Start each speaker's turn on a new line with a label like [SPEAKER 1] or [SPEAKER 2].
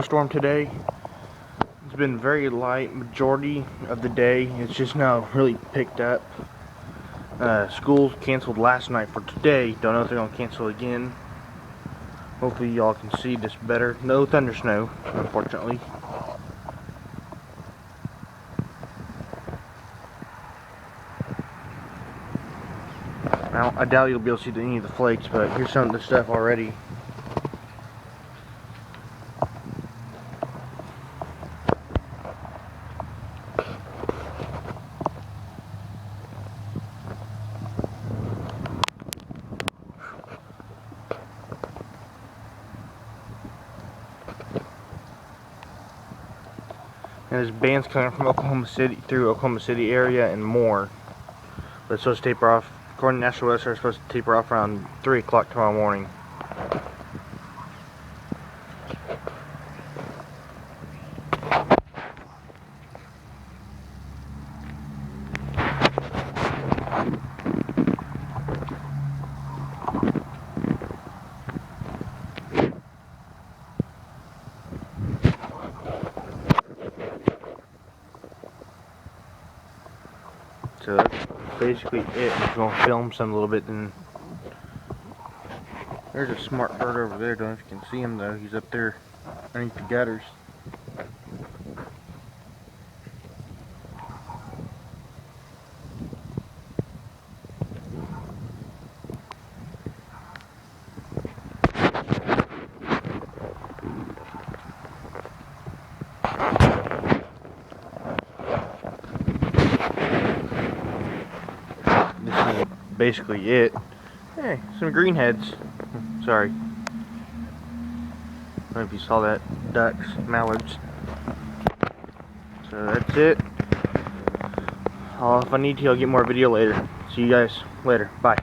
[SPEAKER 1] snowstorm today. It's been very light majority of the day. It's just now really picked up. School canceled last night for today. Don't know if they're going to cancel again. Hopefully y'all can see this better. No thunder snow, unfortunately. Now, I doubt you'll be able to see any of the flakes, but here's some of the stuff already. And there's bands coming from Oklahoma City, through Oklahoma City area and more. But it's supposed to taper off, according to National Weather, it's supposed to taper off around 3 o'clock tomorrow morning. So that's basically it. I'm going to film some a little bit. Then there's a smart bird over there. Don't know if you can see him though. He's up there underneath the gutters. This is basically it. Hey, some greenheads. Sorry. I don't know if you saw that. Ducks, mallards. So that's it. If I need to, I'll get more video later. See you guys later. Bye.